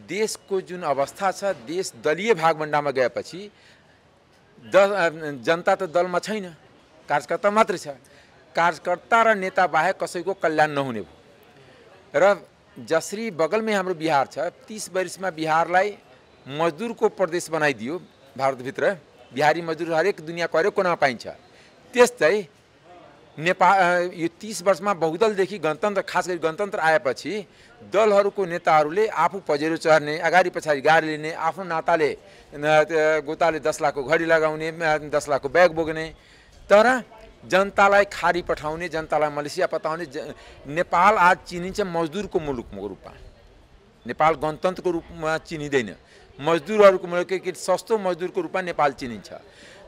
Speaker 4: देशको जुन अवस्था छ, देश दलीय भागभण्डामा गएपछि जनता त दलमा छैन, कार्यकर्ता मात्रै छ। कार्यकर्ता र नेता बाहेक कसैको कल्याण नहुने भयो। र जसरी बगलमै हाम्रो बिहार छ, 30 वर्षमा बिहारलाई मजदुरको प्रदेश बनाइदियो भारतभित्र, बिहारी मजदुर हरेक दुनियाँको हरेक कोनामा पाइन्छ। त्यस्तै नेपाल यो 30 वर्षमा बहुदलदेखि गणतन्त्र, खास गरी गणतन्त्र आएपछि दलहरूको नेताहरूले आफू पजेरो चढ्ने, अगाडि पछाडि गाडी लिने, आफ्नो नाताले गोताले 10 लाखको घडी लगाउने, 10 लाखको ब्याग बोक्ने, तर जनतालाई खाडी पठाउने, जनतालाई मलेसिया पठाउने। नेपाल आज चिनिन्छ मजदुरको मुलुकको रूपमा, नेपाल गणतन्त्रको रूपमा चिनिँदैन, मजदुरहरूको मुलुक, सस्तो मजदुरको रूपमा नेपाल चिनिन्छ।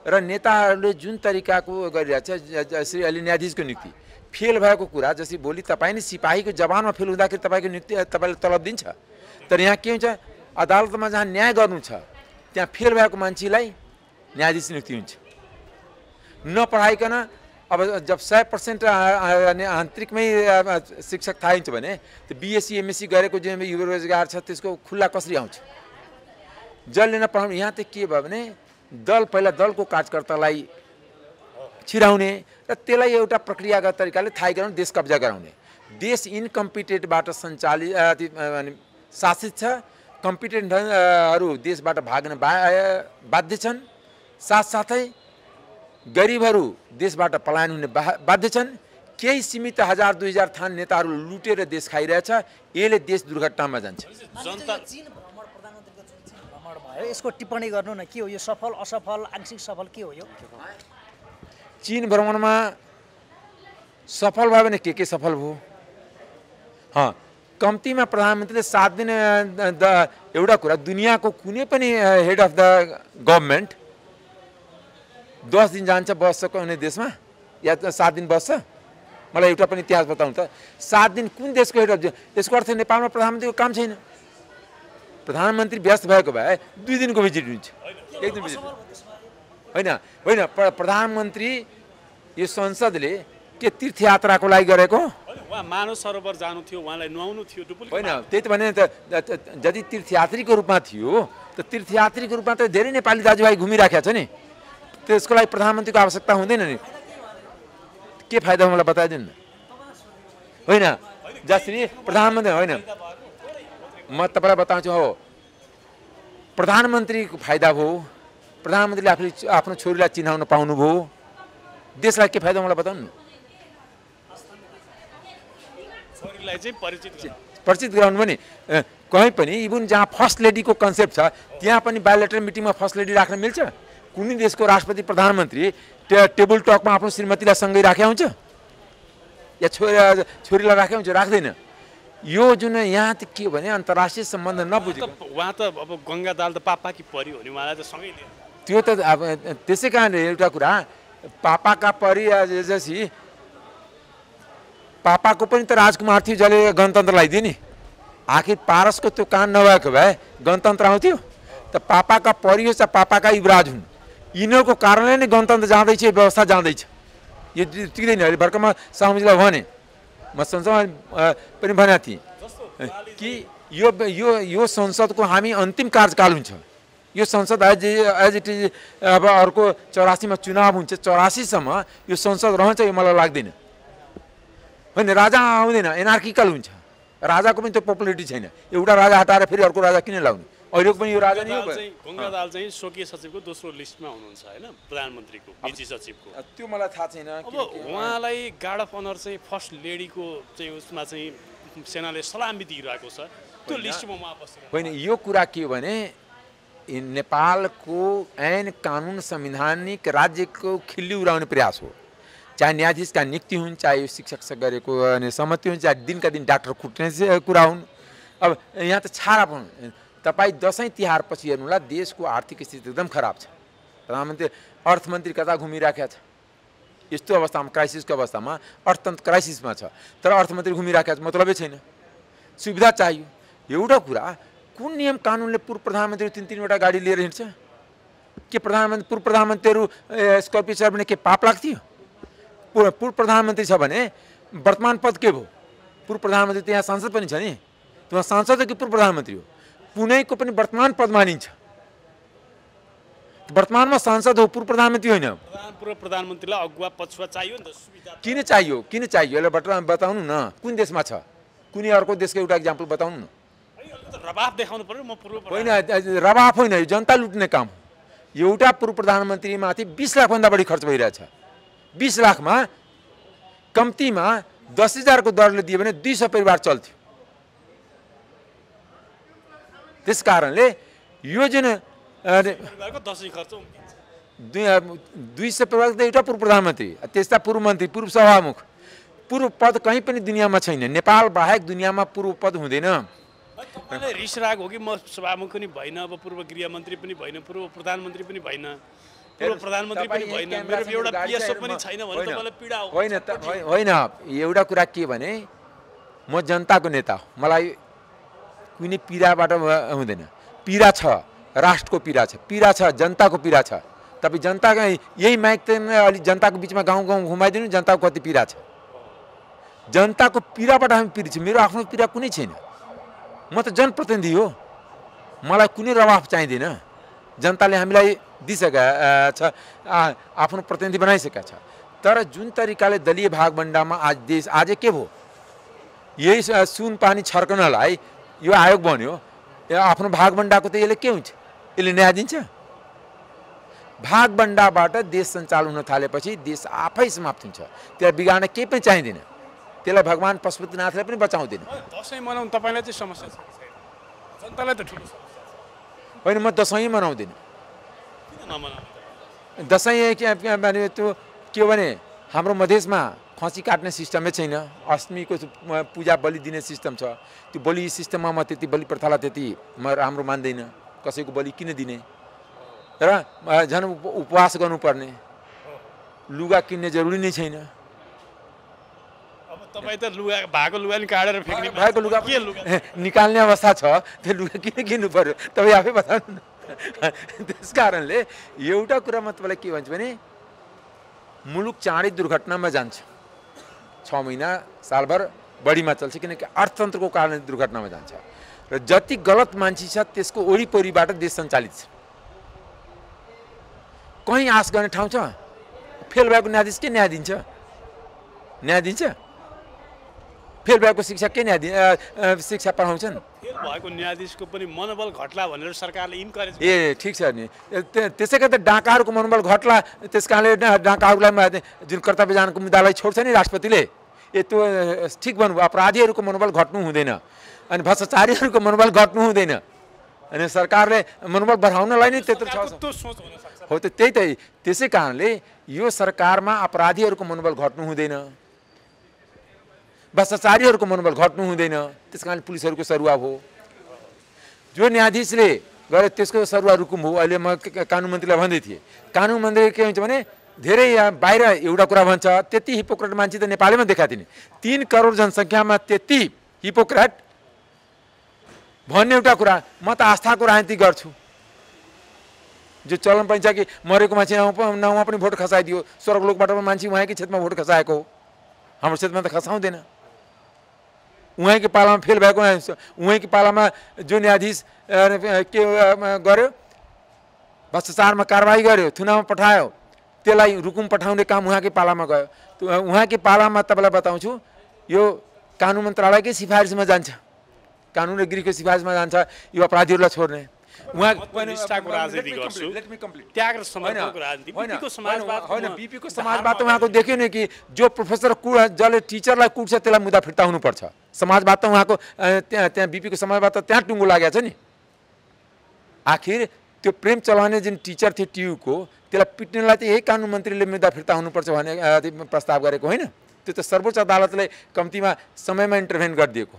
Speaker 4: र नेताहरूले जुन तरिकाको गरिरहेछ, जसरी अहिले न्यायाधीशको नियुक्ति फेल भएको कुरा, जसरी भोलि तपाईँ नै सिपाहीको जवानमा फेल हुँदाखेरि तपाईँको नियुक्ति तपाईँले तलब दिन्छ। तर यहाँ के हुन्छ, अदालतमा जहाँ न्याय गर्नु छ त्यहाँ फेल भएको मान्छेलाई न्यायाधीश नियुक्ति हुन्छ। नपढाइकन अब जब 100% आन्तरिकमै शिक्षक थाइन्छ भने त BSc MSc गरेको जुन युवा रोजगार छ त्यसको खुल्ला कसरी आउँछ? जसले नपढाउनु। यहाँ त के भयो भने दल, पहिला दलको कार्यकर्तालाई छिराउने र त्यसलाई एउटा प्रक्रियागत तरिकाले थाहै गराउने, देश कब्जा गराउने। देश इनकम्पिटेन्टबाट सञ्चालित शासित छ। कम्पिटेन्टहरू देशबाट भाग्न बाध्य छन्। साथसाथै गरिबहरू देशबाट पलायन हुने बाध्य छन्। केही सीमित 1000-2000 थान नेताहरू लुटेर देश खाइरहेछ। यसले देश दुर्घटनामा जान्छ।
Speaker 10: यसको टिप्पणी गर्नु न, के हो यो? सफल, असफल, आंशिक सफल के हो यो?
Speaker 4: चीन भ्रमणमा सफल भयो भने के सफल भयो? कम्तीमा प्रधानमन्त्रीले 7 दिन एउटा कुरा, दुनियाँको कुनै पनि हेड अफ द गभर्मेन्ट 10 दिन जान्छ बस्छ कुनै देशमा या 7 दिन बस्छ? मलाई एउटा पनि इतिहास बताउनु त। 7 दिन कुन देशको हेड अफ? यसको अर्थ नेपालमा प्रधानमन्त्रीको काम छैन। प्रधानमन्त्री व्यस्त भएको भए 2 दिनको भिजिट हुन्छ, 1 दिन भिजिट होइन। प्रधानमन्त्री यो संसदले के तीर्थयात्राको लागि गरेको?
Speaker 5: उहाँ मानव सरोवर जानु थियो, उहाँलाई नुहाउनु थियो।
Speaker 4: होइन, त्यही त भने त यदि तीर्थयात्रीको रूपमा थियो त तीर्थयात्रीको रूपमा त धेरै नेपाली दाजुभाइ घुमिराखेको छ नि, त्यसको लागि प्रधानमन्त्रीको आवश्यकता हुँदैन नि। के फाइदा मलाई बताइदिनु न। होइन जसरी प्रधानमन्त्री होइन, म तपाईँलाई बताउँछु हो, प्रधानमन्त्रीको फाइदा भयो, प्रधानमन्त्रीले आफूले आफ्नो छोरीलाई चिनाउन पाउनुभयो, देशलाई के फाइदा मलाई बताउनु न। परिचित गराउनु पनि कहीँ पनि, इभन जहाँ फर्स्ट लेडीको कन्सेप्ट छ त्यहाँ पनि बायोलेटरल मिटिङमा फर्स्ट लेडी राख्न मिल्छ? कुनै देशको राष्ट्रपति प्रधानमन्त्री टेबल टकमा आफ्नो श्रीमतीलाई सँगै राखेको हुन्छ या छोरीलाई राखेको हुन्छ? राख्दैन। यो जुन यहाँ त के भने अन्तर्राष्ट्रिय सम्बन्ध नबुझेको।
Speaker 5: उहाँ त अब गङ्गा दाल त पापा कि परी हो नि, उहाँलाई त सँगै दियो।
Speaker 4: त्यो त अब त्यसै कारणले एउटा कुरा, पापाका परी जसी पापाको पनि त राजकुमार थियो जसले गणतन्त्र लगाइदियो नि। आखिर पारसको त्यो कान नभएको भए गणतन्त्र आउँथ्यो त? पापाका परी हो चाहे पापाका युवराज हुन्, यिनीहरूको कारणले नै गणतन्त्र जाँदैछ, व्यवस्था जाँदैछ। यो टिक्दैन। अहिले भर्खरमा सामुजीलाई भने, म संसदमा पनि भनेको थिएँ कि यो संसदको हामी अन्तिम कार्यकाल हुन्छ। यो संसद एज इट इज अब अर्को 84मा चुनाव हुन्छ, 84सम्म यो संसद रहन्छ यो मलाई लाग्दैन। होइन, राजा आउँदैन, एनार्किकल हुन्छ। राजाको पनि त्यो पपुलारिटी छैन। एउटा राजा हटाएर फेरि अर्को राजा किन लाउने? अहिलेको पनि यो राजा नै हो।
Speaker 5: गङ्गा दाल चाहिँ स्वकीय सचिवको दोस्रो लिस्टमा हुनुहुन्छ होइन, प्रधानमन्त्रीको निजी सचिवको।
Speaker 4: त्यो मलाई थाहा छैन।
Speaker 5: अब उहाँलाई गार्ड अफ अनर चाहिँ फर्स्ट लेडीको चाहिँ उसमा चाहिँ सेनाले सलामी दिइरहेको छ, त्यो लिस्टमा उहाँ बस्नु
Speaker 4: होइन। यो कुरा के हो भने नेपालको ऐन कानुन संवैधानिक राज्यको खिल्ली उडाउने प्रयास हो। चाहे न्यायाधीशका नियुक्ति हुन्, चाहे यो शिक्षक गरेको सहमति हुन्, चाहे दिनका दिन डाक्टर कुट्ने कुरा हुन्। अब यहाँ त छाडा पनि तपाईँ दसैँ तिहार पछि हेर्नुहोला, देशको आर्थिक स्थिति एकदम खराब छ। प्रधानमन्त्री अर्थमन्त्री कता घुमिराखेको छ? यस्तो अवस्थामा, क्राइसिसको अवस्थामा, अर्थतन्त्र क्राइसिसमा छ, तर अर्थमन्त्री घुमिराखेको छ, मतलबै छैन। सुविधा चाहियो। एउटा कुरा, कुन नियम कानुनले पूर्व प्रधानमन्त्री 3-3वटा गाडी लिएर हिँड्छ? के पूर्व प्रधानमन्त्रीहरू स्कर्पियो चढ्यो भने के पाप लाग्थ्यो? पूर्व प्रधानमन्त्री छ भने वर्तमान पद के भयो? पूर्व प्रधानमन्त्री त यहाँ सांसद पनि छ नि, त्यहाँ सांसद हो कि पूर्व प्रधानमन्त्री हो? कुनैको पनि वर्तमान पद मानिन्छ। वर्तमानमा सांसद हो, पूर्व प्रधानमन्त्री होइन।
Speaker 5: पूर्व प्रधानमन्त्रीलाई अगुवा पछुवा चाहियो नि त, सुविधा
Speaker 4: किन चाहियो? किन चाहियो? यसलाई बताउनु न, कुन देशमा छ? कुनै अर्को देशको एउटा इक्जाम्पल बताउनु न।
Speaker 5: रबाफ देखाउनु पर्यो। म पूर्व
Speaker 4: होइन, रबाफ होइन, जनता लुट्ने काम। एउटा पूर्व प्रधानमन्त्रीमाथि 20 लाखभन्दा बढी खर्च भइरहेछ। 20 लाखमा कम्तीमा 10,000 को दरले दियो भने 200 परिवार चल्थ्यो। त्यस कारणले यो जुन 200 परिवार त एउटा पूर्व प्रधानमन्त्री, त्यस्ता पूर्व मन्त्री, पूर्व सभामुख, पूर्व पद कहीँ पनि दुनियाँमा छैन। नेपाल बाहेक दुनियाँमा पूर्व पद हुँदैन।
Speaker 5: तपाईँलाई रिस राग हो कि म सभामुख पनि भइन, अब पूर्व गृहमन्त्री पनि भइन, पूर्व प्रधानमन्त्री पनि भइन, पूर्व प्रधानमन्त्री पनि भइन, मेरो एउटा पिएसओ पनि छैन भने तपाईँलाई पीडा हो?
Speaker 4: होइन, एउटा कुरा के भने म जनताको नेता हो, मलाई कुनै पीडाबाट हुँदैन। पीडा छ, राष्ट्रको पीडा छ, जनताको पीडा छ। तपाईँ जनताको यही माइक त अलिक जनताको बिचमा गाउँ गाउँ घुमाइदिनु, जनताको कति पीडा छ। जनताको पीडाबाट हामी पीडित छौँ। मेरो आफ्नो पीडा कुनै छैन। म त जनप्रतिनिधि हो, मलाई कुनै रवाफ चाहिँदैन। जनताले हामीलाई दिइसकेका छ, आफ्नो प्रतिनिधि बनाइसकेका छ। तर जुन तरिकाले दलीय भागभण्डामा आज देश आज के भयो, यही सुन पानी छर्कनलाई यो आयोग बन्यो। आफ्नो भागभण्डाको त यसले के हुन्छ, यसले न्याय दिन्छ? भागभण्डाबाट देश सञ्चालन हुन थालेपछि देश आफै समाप्त हुन्छ। त्यसलाई बिगार्न केही पनि चाहिँदैन। त्यसलाई भगवान पशुपतिनाथले पनि बचाउँदैन।
Speaker 5: दसैँ मनाउनु तपाईँलाई चाहिँ समस्या छ, जनतालाई त ठुलो समस्या छ।
Speaker 4: होइन, म दसैँ मनाउँदिनँ।
Speaker 5: किन नमनाउनु?
Speaker 4: दसैँ भने त्यो के भने हाम्रो मधेसमा खसी काट्ने सिस्टमै छैन। अष्टमीको पूजा बलि दिने सिस्टम छ। त्यो बलि सिस्टममा म त्यति बलि प्रथालाई त्यति म राम्रो मान्दैन। कसैको बलि किन दिने र झन् उपवास गर्नुपर्ने, लुगा किन्ने जरुरी नै छैन।
Speaker 5: अब तपाईँ त लुगा भएको लुगा नि काटेर फ्याँक्ने
Speaker 4: भएको लुगा
Speaker 5: के लुगा
Speaker 4: निकाल्ने अवस्था छ, त्यो लुगा किन किन्नु पर्यो तपाईँ आफै बताउनु न। त्यस कारणले एउटा कुरा म तपाईँलाई के भन्छु भने मुलुक चाँडै दुर्घटनामा जान्छ। 6 महिना सालभर बढीमा चल्छ, किनकि अर्थतन्त्रको कारणले दुर्घटनामा जान्छ। र जति गलत मान्छे छ त्यसको वरिपरिबाट देश सञ्चालित छ। कहीँ आश गर्ने ठाउँ छ? फेल भएको न्यायाधीश के न्याय दिन्छ? न्याय दिन्छ? फेल भएको शिक्षा के न्याय शिक्षा पढाउँछन्?
Speaker 5: फेल भएको न्यायाधीशको पनि मनोबल घट्ला भनेर सरकारले इन्करेज
Speaker 4: ए ठिक छ नि। त्यसै गरी त डाँकाहरूको मनोबल घट्ला, त्यस कारणले डाँकाहरूलाई जुन कर्तव्य जानको मुद्दालाई छोड्छ नि राष्ट्रपतिले, त्यो ठिक भन्नुभयो। अपराधीहरूको मनोबल घट्नु हुँदैन अनि भ्रष्टाचारीहरूको मनोबल घट्नु हुँदैन। अनि सरकारले मनोबल बढाउनलाई नै त्यत्रो छ हो त। त्यही त, त्यसै कारणले यो सरकारमा अपराधीहरूको मनोबल घट्नु हुँदैन, भ्रष्टाचारीहरूको मनोबल घट्नु हुँदैन। त्यस कारणले पुलिसहरूको सरुवा हो। जो न्यायाधीशले गरे त्यसको सरुवा रुकुम हो। अहिले म कानुन मन्त्रीलाई भन्दै थिएँ, कानुन मन्त्री के हुन्छ भने धेरै बाहिर एउटा कुरा भन्छ, त्यति हिपोक्रेट मान्छे त नेपालैमा देखाएको थिएन। 3 करोड जनसङ्ख्यामा त्यति हिपोक्रेट भन्ने एउटा कुरा। म त आस्थाको राजनीति गर्छु। जो चलन पनि छ कि मरेको मान्छे नाउँमा पनि भोट खसाइदियो, स्वर्गलोकबाट पनि मान्छे उहाँकै क्षेत्रमा भोट खसाएको हो। हाम्रो क्षेत्रमा त खसाउँदैन। उहाँकै पालामा फेल भएको, उहाँकै पालामा जो न्यायाधीश के गर्यो, भ्रष्टाचारमा कारवाही गर्यो, थुनामा पठायो, त्यसलाई रुकुम पठाउने काम उहाँकै पालामा गयो। उहाँकै पालामा तपाईँलाई बताउँछु, यो कानुन मन्त्रालयकै सिफारिसमा जान्छ, कानुन र गृहको सिफारिसमा जान्छ यो अपराधीहरूलाई छोड्ने।
Speaker 5: निष्ठाको राजनीति गर्छु, त्याग र समर्पणको राजनीति। बीपीको समाजवाद
Speaker 4: होइन, बीपीको समाजवाद त उहाँको देख्यो नि कि जो प्रोफेसर जसले टिचरलाई कुट्छ त्यसलाई मुद्दा फिर्ता हुनुपर्छ। समाजवाद त उहाँको त्यहाँ बीपीको समाजवाद त त्यहाँ टुङ्गो लागेको छ नि। आखिर त्यो प्रेम चलाउने जुन टिचर थियो टियुको, त्यसलाई पिट्नेलाई त यही कानुन मन्त्रीले मुद्दा फिर्ता हुनुपर्छ भने प्रस्ताव गरेको होइन। त्यो त सर्वोच्च अदालतले कम्तीमा समयमा इन्टरभेन गरिदिएको।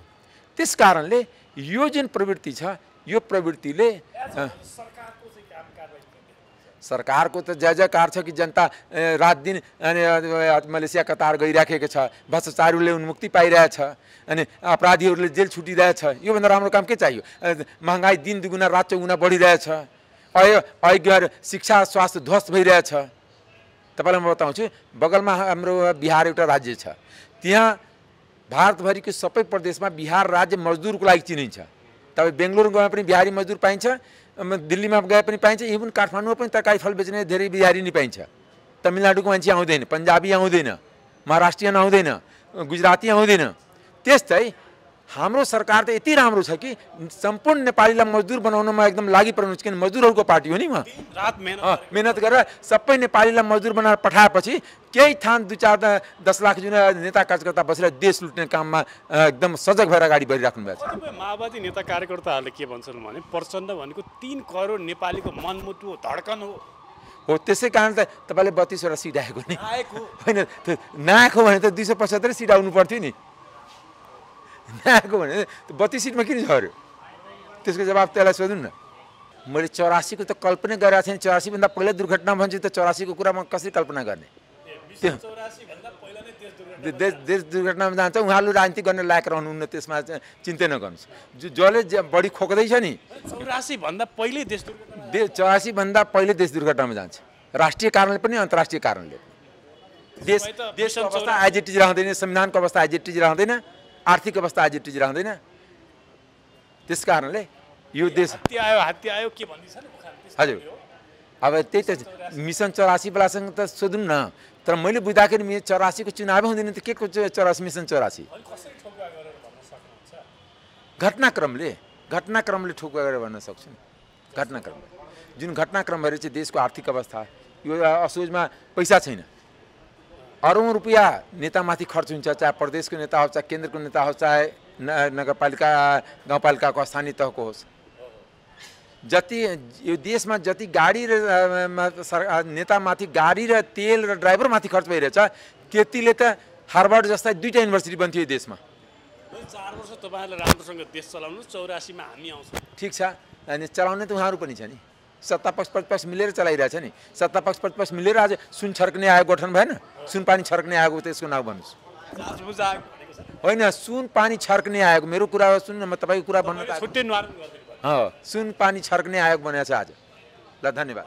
Speaker 4: त्यस कारणले यो जुन प्रवृत्ति छ, यो प्रवृत्तिले सरकारको त जय जयकार छ कि जनता रात दिन अनि मलेसिया कतार गइराखेको छ, भ्रष्टाचारीहरूले उन्मुक्ति पाइरहेछ, अनि अपराधीहरूले जेल छुटिरहेछ। योभन्दा राम्रो काम के चाहियो? महँगाई दिन दुगुना रात चौगुना बढिरहेछ। अहिले शिक्षा स्वास्थ्य ध्वस्त भइरहेछ। तपाईँलाई म बताउँछु, बगलमा हाम्रो बिहार एउटा राज्य छ। त्यहाँ भारतभरिको सबै प्रदेशमा बिहार राज्य मजदुरको लागि चिनिन्छ। तपाईँ बेङ्गलोर गए पनि बिहारी मजदुर पाइन्छ, दिल्लीमा गए पनि पाइन्छ, इभन काठमाडौँमा पनि तरकारी फल बेच्ने धेरै बिहारी नै पाइन्छ। तमिलनाडुको मान्छे आउँदैन, पन्जाबी आउँदैन, महाराष्ट्रियन आउँदैन, गुजराती आउँदैन। त्यस्तै हाम्रो सरकार त यति राम्रो छ कि सम्पूर्ण नेपालीलाई मजदुर बनाउनमा एकदम लागि पर्नु, किन मजदुरहरूको पार्टी हो नि। म
Speaker 5: रात
Speaker 4: मेहनत गरेर सबै नेपालीलाई मजदुर बनाएर पठाएपछि केही थान 2-4-10 लाख जुन नेता कार्यकर्ता बसेर देश लुट्ने काममा एकदम सजग भएर अगाडि बढिराख्नु भएको छ।
Speaker 5: माओवादी नेता कार्यकर्ताहरूले के भन्छन् भने प्रचण्ड भनेको 3 करोड नेपालीको मनमुटु हो, धड्कन
Speaker 4: हो। त्यसै कारण त तपाईँले 32वटा सिट आएको नि होइन, नआएको भने त 275 सिट आउनु पर्थ्यो नि। नआएको भने 32 सिटमा किन झऱ्यो? त्यसको जवाब त्यसलाई सोधौँ न। मैले 84को त कल्पना गरेको छैन। 84 भन्दा पहिला दुर्घटना भन्छु त 84को कुरा म कसरी कल्पना गर्ने? देश दुर्घटनामा जान्छ। उहाँहरूले राजनीति गर्न लायक रहनुहुन्न, त्यसमा चिन्तै नगर्नुहोस्। जसले बढी खोक्दैछ नि
Speaker 5: 84 भन्दा पहिले
Speaker 4: 84 भन्दा पहिले देश दुर्घटनामा जान्छ। राष्ट्रिय कारणले पनि अन्तर्राष्ट्रिय कारणले। देशको अवस्था एज इट इज रहँदैन, संविधानको अवस्था एज इट इज रहँदैन, आर्थिक अवस्था एज इट इज रहँदैन। त्यस कारणले यो देश
Speaker 5: हात्ती आयो के भन्दैछ नि
Speaker 4: हजुर। अब त्यही त मिसन 84 बेलासँग त सोधौँ न, तर मैले बुझ्दाखेरि 84 को चुनावै हुँदैन त के को 84 मिसन 84 घटनाक्रमले ठोक गरेर भन्न सक्छु नि। घटनाक्रमले जुन घटनाक्रम भएर चाहिँ देशको आर्थिक अवस्था यो असोजमा पैसा छैन, अरौँ रुपियाँ नेतामाथि खर्च हुन्छ, चाहे प्रदेशको नेता होस्, चाहे केन्द्रको नेता होस्, चाहे नगरपालिका गाउँपालिकाको स्थानीय तहको होस्। जति यो देशमा जति गाडी र नेतामाथि गाडी र तेल र ड्राइभरमाथि खर्च भइरहेछ त्यतिले त हार्वर्ड जस्ता 2टा युनिभर्सिटी बन्थ्यो यो देशमा।
Speaker 5: 4 वर्ष तपाईहरुले राम्रोसँग देश चलाउनु, 84 मा हामी आउँछौँ।
Speaker 4: ठीक छ, अनि चलाउने त उहाँहरू पनि छ नि, सत्तापक्ष प्रतिपक्ष मिलेर चलाइरहेछ नि। सत्तापक्ष प्रतिपक्ष मिलेर आज सुन छर्कने आयोग गठन भएन, सुन पानी छर्कने आयोग त्यसको नाम भन्नुहोस्। होइन, सुन पानी छर्कने आयोग, मेरो कुरा सुन्नु, म तपाईँको कुरा भन्न
Speaker 5: छुट्टै निवारण गर्दिनु।
Speaker 4: सुन पानी छर्कने आयोग बनेको छ आज। ल धन्यवाद।